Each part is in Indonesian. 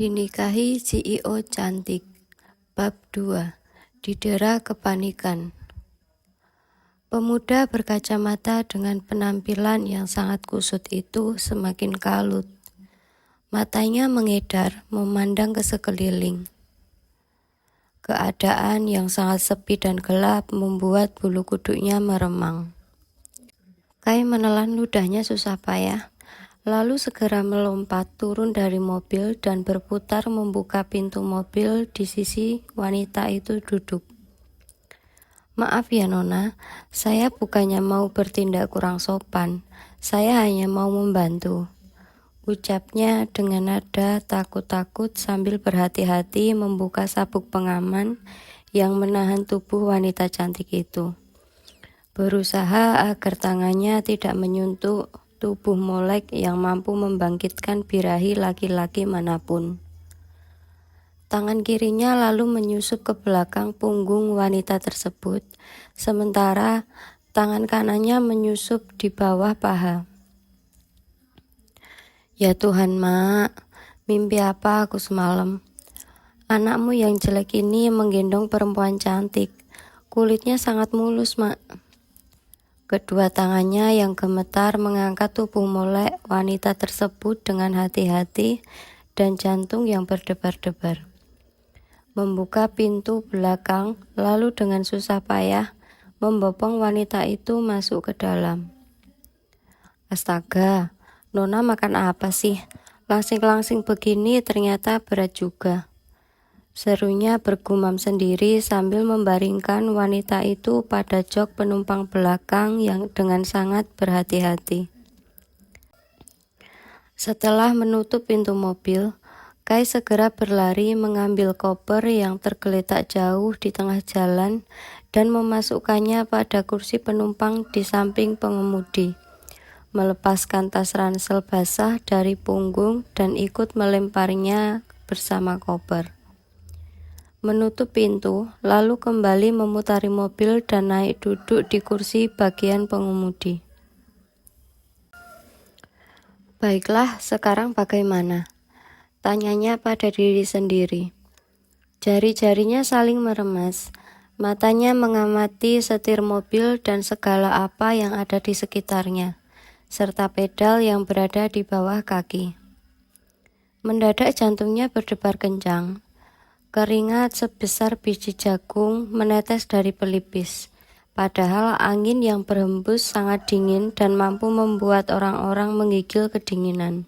Dinikahi CEO cantik. Bab 2. Didera kepanikan. Pemuda berkacamata dengan penampilan yang sangat kusut itu semakin kalut. Matanya mengedar, memandang ke sekeliling. Keadaan yang sangat sepi dan gelap membuat bulu kuduknya meremang. Kai menelan ludahnya susah payah, lalu segera melompat turun dari mobil dan berputar membuka pintu mobil di sisi wanita itu duduk. "Maaf ya Nona, saya bukannya mau bertindak kurang sopan, saya hanya mau membantu," ucapnya dengan nada takut-takut sambil berhati-hati membuka sabuk pengaman yang menahan tubuh wanita cantik itu. Berusaha agar tangannya tidak menyentuh tubuh molek yang mampu membangkitkan birahi laki-laki manapun. Tangan kirinya lalu menyusup ke belakang punggung wanita tersebut, sementara tangan kanannya menyusup di bawah paha. "Ya Tuhan, Mak, mimpi apa aku semalam? Anakmu yang jelek ini menggendong perempuan cantik. Kulitnya sangat mulus, Mak." Kedua tangannya yang gemetar mengangkat tubuh molek wanita tersebut dengan hati-hati dan jantung yang berdebar-debar. Membuka pintu belakang, lalu dengan susah payah membopong wanita itu masuk ke dalam. "Astaga, Nona makan apa sih? Langsing-langsing begini ternyata berat juga," serunya bergumam sendiri sambil membaringkan wanita itu pada jok penumpang belakang yang dengan sangat berhati-hati. Setelah menutup pintu mobil, Kai segera berlari mengambil koper yang tergeletak jauh di tengah jalan dan memasukkannya pada kursi penumpang di samping pengemudi. Melepaskan tas ransel basah dari punggung dan ikut melemparnya bersama koper. Menutup pintu, lalu kembali memutari mobil dan naik duduk di kursi bagian pengemudi. "Baiklah, sekarang bagaimana?" tanyanya pada diri sendiri. Jari-jarinya saling meremas, matanya mengamati setir mobil dan segala apa yang ada di sekitarnya, serta pedal yang berada di bawah kaki. Mendadak jantungnya berdebar kencang. Keringat sebesar biji jagung menetes dari pelipis, padahal angin yang berhembus sangat dingin dan mampu membuat orang-orang menggigil kedinginan.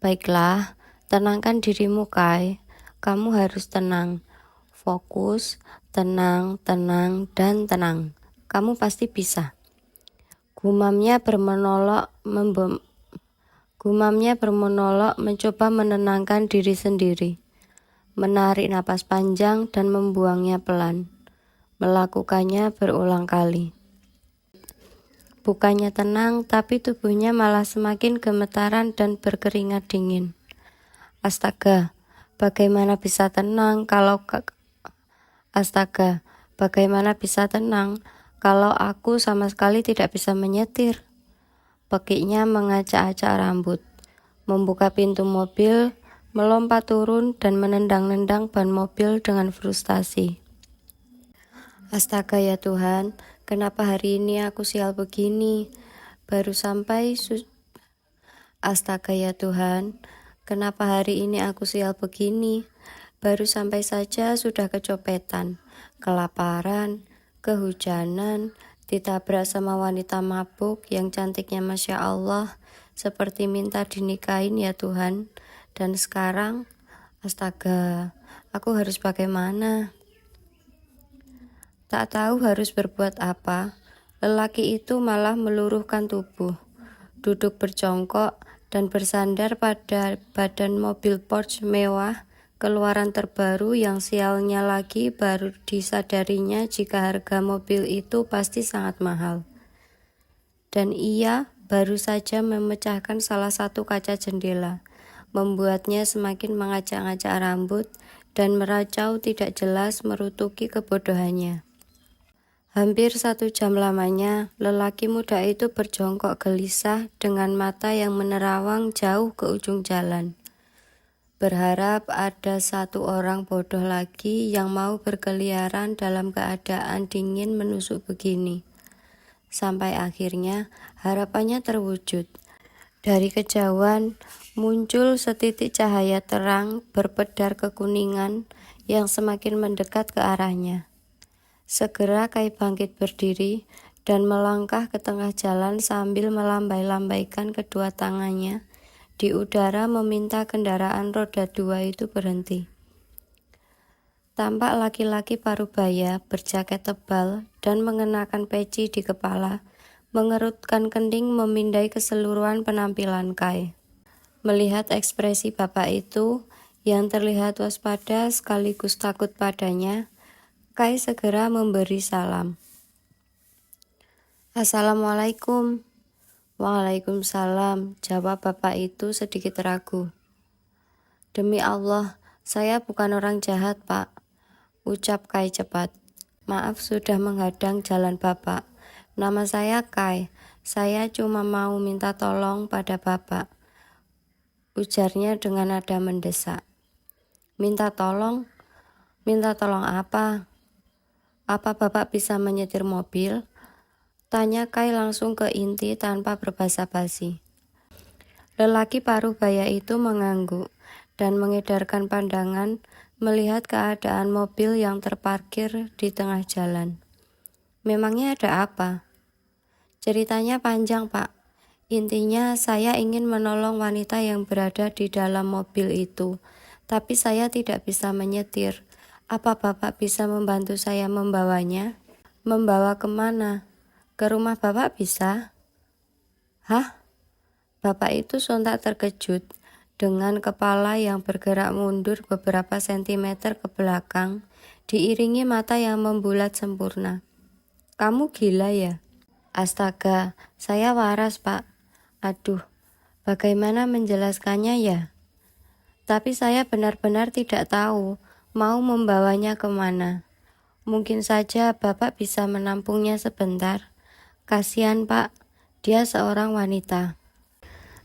"Baiklah, tenangkan dirimu, Kai. Kamu harus tenang. Fokus, tenang, tenang, dan tenang. Kamu pasti bisa," Gumamnya bermonolog mencoba menenangkan diri sendiri. Menarik napas panjang dan membuangnya pelan. Melakukannya berulang kali. Bukannya tenang, tapi tubuhnya malah semakin gemetaran dan berkeringat dingin. Astaga, bagaimana bisa tenang kalau aku sama sekali tidak bisa menyetir? Pekiknya mengacak-acak rambut, membuka pintu mobil, melompat turun dan menendang-nendang ban mobil dengan frustasi. "Astaga ya Tuhan, kenapa hari ini aku sial begini? Astaga ya Tuhan, kenapa hari ini aku sial begini? Baru sampai saja sudah kecopetan, kelaparan, kehujanan, ditabrak sama wanita mabuk yang cantiknya Masya Allah, seperti minta dinikahin ya Tuhan. Dan sekarang, astaga, aku harus bagaimana?" Tak tahu harus berbuat apa, lelaki itu malah meluruhkan tubuh, duduk berjongkok dan bersandar pada badan mobil Porsche mewah keluaran terbaru yang sialnya lagi baru disadarinya jika harga mobil itu pasti sangat mahal. Dan ia baru saja memecahkan salah satu kaca jendela, membuatnya semakin mengacak-acak rambut dan meracau tidak jelas merutuki kebodohannya. Hampir 1 jam lamanya, lelaki muda itu berjongkok gelisah dengan mata yang menerawang jauh ke ujung jalan. berharap ada satu orang bodoh lagi yang mau berkeliaran dalam keadaan dingin menusuk begini. Sampai akhirnya harapannya terwujud. Dari kejauhan muncul setitik cahaya terang berpedar kekuningan yang semakin mendekat ke arahnya. Segera Kai bangkit berdiri dan melangkah ke tengah jalan sambil melambai-lambaikan kedua tangannya di udara meminta kendaraan roda 2 itu berhenti. Tampak laki-laki parubaya berjaket tebal dan mengenakan peci di kepala, mengerutkan kening memindai keseluruhan penampilan Kai. Melihat ekspresi bapak itu yang terlihat waspada sekaligus takut padanya, Kai segera memberi salam. Assalamualaikum. Waalaikumsalam, jawab bapak itu sedikit ragu. Demi Allah, saya bukan orang jahat, Pak, ucap Kai cepat. Maaf sudah menghadang jalan bapak. Nama saya Kai, saya cuma mau minta tolong pada bapak, ujarnya dengan nada mendesak. Minta tolong? Minta tolong apa? Apa bapak bisa menyetir mobil? Tanya Kai langsung ke inti tanpa berbasa-basi. Lelaki parubaya itu mengangguk dan mengedarkan pandangan melihat keadaan mobil yang terparkir di tengah jalan. Memangnya ada apa? Ceritanya panjang, Pak. Intinya saya ingin menolong wanita yang berada di dalam mobil itu, tapi saya tidak bisa menyetir. Apa bapak bisa membantu saya membawanya? Membawa kemana? Ke rumah bapak bisa? Hah? Bapak itu sontak terkejut dengan kepala yang bergerak mundur beberapa sentimeter ke belakang, diiringi mata yang membulat sempurna. Kamu gila ya? Astaga, saya waras, Pak. Aduh, bagaimana menjelaskannya ya? Tapi saya benar-benar tidak tahu mau membawanya kemana. Mungkin saja bapak bisa menampungnya sebentar. Kasihan, Pak, dia seorang wanita.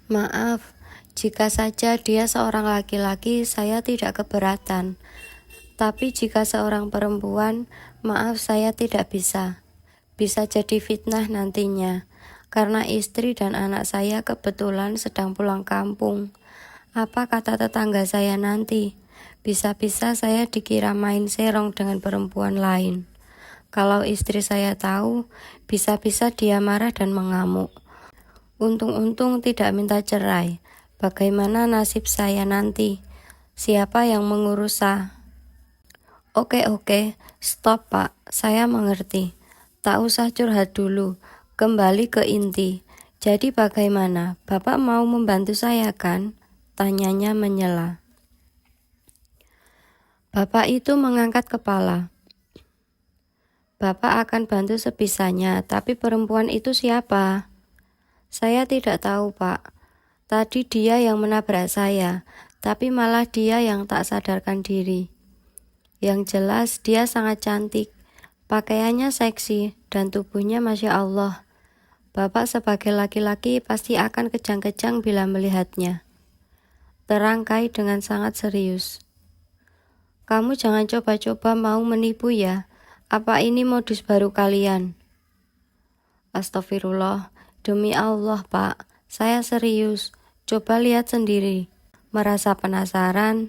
Maaf, jika saja dia seorang laki-laki saya tidak keberatan. Tapi jika seorang perempuan, maaf saya tidak bisa. Bisa jadi fitnah nantinya, karena istri dan anak saya kebetulan sedang pulang kampung. Apa kata tetangga saya nanti? Bisa-bisa saya dikira main serong dengan perempuan lain. Kalau istri saya tahu, bisa-bisa dia marah dan mengamuk. Untung-untung tidak minta cerai. Bagaimana nasib saya nanti? Siapa yang mengurus saya? Oke, stop Pak, saya mengerti. Tak usah curhat dulu, kembali ke inti. Jadi bagaimana, Bapak mau membantu saya kan? Tanyanya menyela. Bapak itu mengangkat kepala. Bapak akan bantu sebisanya, tapi perempuan itu siapa? Saya tidak tahu, Pak. Tadi dia yang menabrak saya, tapi malah dia yang tak sadarkan diri. Yang jelas dia sangat cantik, pakaiannya seksi, dan tubuhnya Masya Allah. Bapak sebagai laki-laki pasti akan kejang-kejang bila melihatnya. Terang Kai dengan sangat serius. Kamu jangan coba-coba mau menipu ya. Apa ini modus baru kalian? Astagfirullah, demi Allah Pak, saya serius. Coba lihat sendiri. Merasa penasaran,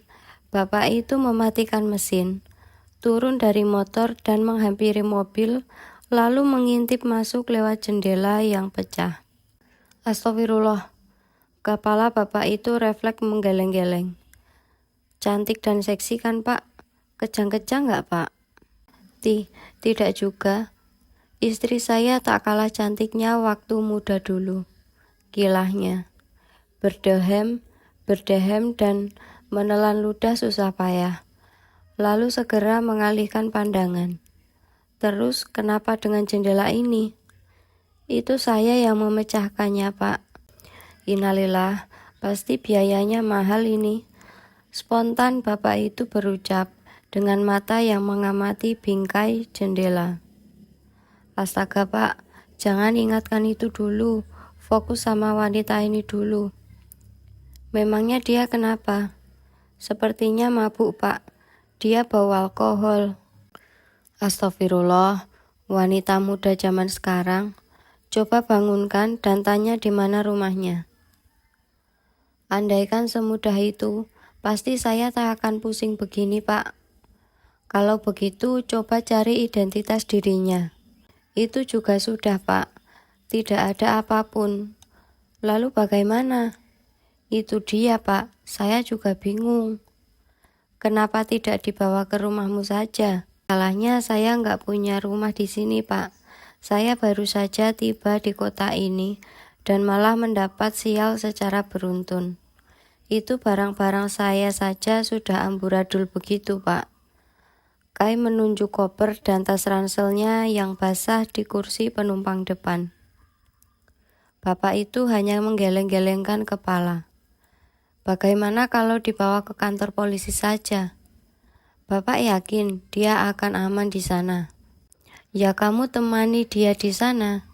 bapak itu mematikan mesin, turun dari motor dan menghampiri mobil, lalu mengintip masuk lewat jendela yang pecah. Astagfirullah, kepala bapak itu refleks menggeleng-geleng. Cantik dan seksi kan Pak? Kejang-kejang nggak Pak? Tidak juga. Istri saya tak kalah cantiknya waktu muda dulu. Kilahnya. Berdehem, dan menelan ludah susah payah. Lalu segera mengalihkan pandangan. Terus kenapa dengan jendela ini? Itu saya yang memecahkannya Pak. Innalillah, pasti biayanya mahal ini. Spontan bapak itu berucap dengan mata yang mengamati bingkai jendela. Astaga Pak, jangan ingatkan itu dulu. Fokus sama wanita ini dulu. Memangnya dia kenapa? Sepertinya mabuk, Pak. Dia bawa alkohol. Astagfirullah, wanita muda zaman sekarang. Coba bangunkan dan tanya di mana rumahnya. Andaikan semudah itu, pasti saya tak akan pusing begini, Pak. Kalau begitu, coba cari identitas dirinya. Itu juga sudah, Pak. Tidak ada apapun. Lalu bagaimana? Itu dia, Pak. Saya juga bingung. Kenapa tidak dibawa ke rumahmu saja? Salahnya saya nggak punya rumah di sini, Pak. Saya baru saja tiba di kota ini dan malah mendapat sial secara beruntun. Itu barang-barang saya saja sudah amburadul begitu, Pak. Kai menunjuk koper dan tas ranselnya yang basah di kursi penumpang depan. Bapak itu hanya menggeleng-gelengkan kepala. Bagaimana kalau dibawa ke kantor polisi saja? Bapak yakin dia akan aman di sana? Ya kamu temani dia di sana.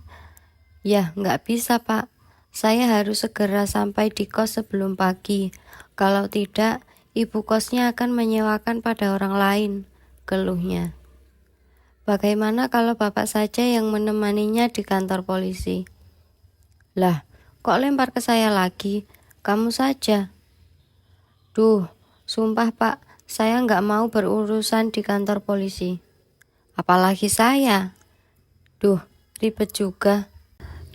Ya nggak bisa, Pak. Saya harus segera sampai di kos sebelum pagi. Kalau tidak, ibu kosnya akan menyewakan pada orang lain, keluhnya. Bagaimana kalau Bapak saja yang menemaninya di kantor polisi? Lah, kok lempar ke saya lagi? Kamu saja. Duh, sumpah Pak, saya nggak mau berurusan di kantor polisi. Apalagi saya. Duh, ribet juga.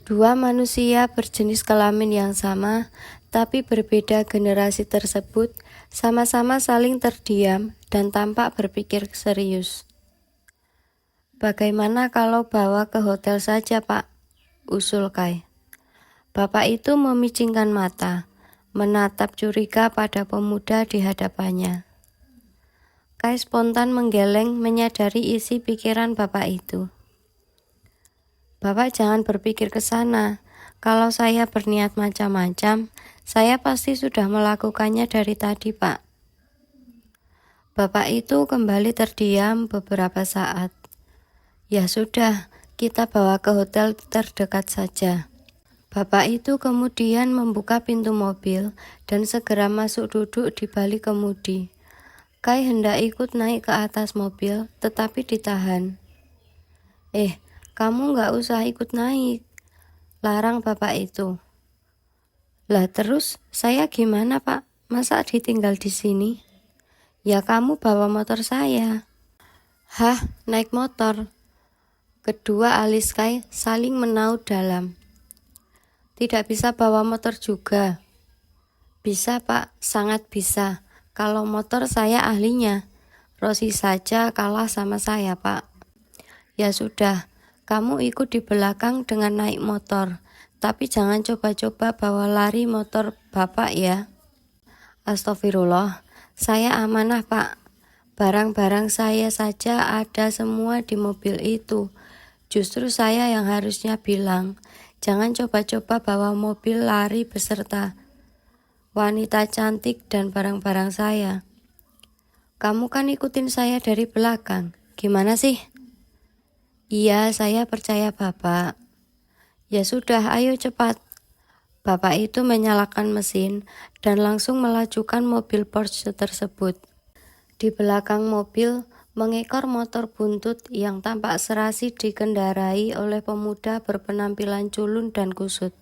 Dua manusia berjenis kelamin yang sama, tapi berbeda generasi tersebut, sama-sama saling terdiam dan tampak berpikir serius. Bagaimana kalau bawa ke hotel saja, Pak? Usul Kai. Bapak itu memicingkan mata, menatap curiga pada pemuda di hadapannya. Kai spontan menggeleng menyadari isi pikiran bapak itu. Bapak jangan berpikir ke sana. Kalau saya berniat macam-macam, saya pasti sudah melakukannya dari tadi, Pak. Bapak itu kembali terdiam beberapa saat. Ya sudah, kita bawa ke hotel terdekat saja. Bapak itu kemudian membuka pintu mobil dan segera masuk duduk di balik kemudi. Kai hendak ikut naik ke atas mobil, tetapi ditahan. Kamu nggak usah ikut naik, larang bapak itu. Lah terus saya gimana, Pak? Masa ditinggal di sini? Ya kamu bawa motor saya. Hah, naik motor? Kedua alis Kai saling menaut dalam. Tidak bisa bawa motor juga. Bisa, Pak, sangat bisa. Kalau motor saya ahlinya. Rosi saja kalah sama saya, Pak. Ya sudah, kamu ikut di belakang dengan naik motor. Tapi jangan coba-coba bawa lari motor Bapak ya. Astagfirullah, saya amanah, Pak. Barang-barang saya saja ada semua di mobil itu. Justru saya yang harusnya bilang, jangan coba-coba bawa mobil lari beserta wanita cantik dan barang-barang saya. Kamu kan ikutin saya dari belakang. Gimana sih? Iya, saya percaya Bapak. Ya sudah, ayo cepat. Bapak itu menyalakan mesin dan langsung melajukan mobil Porsche tersebut. Di belakang mobil, mengekor motor buntut yang tampak serasi dikendarai oleh pemuda berpenampilan culun dan kusut.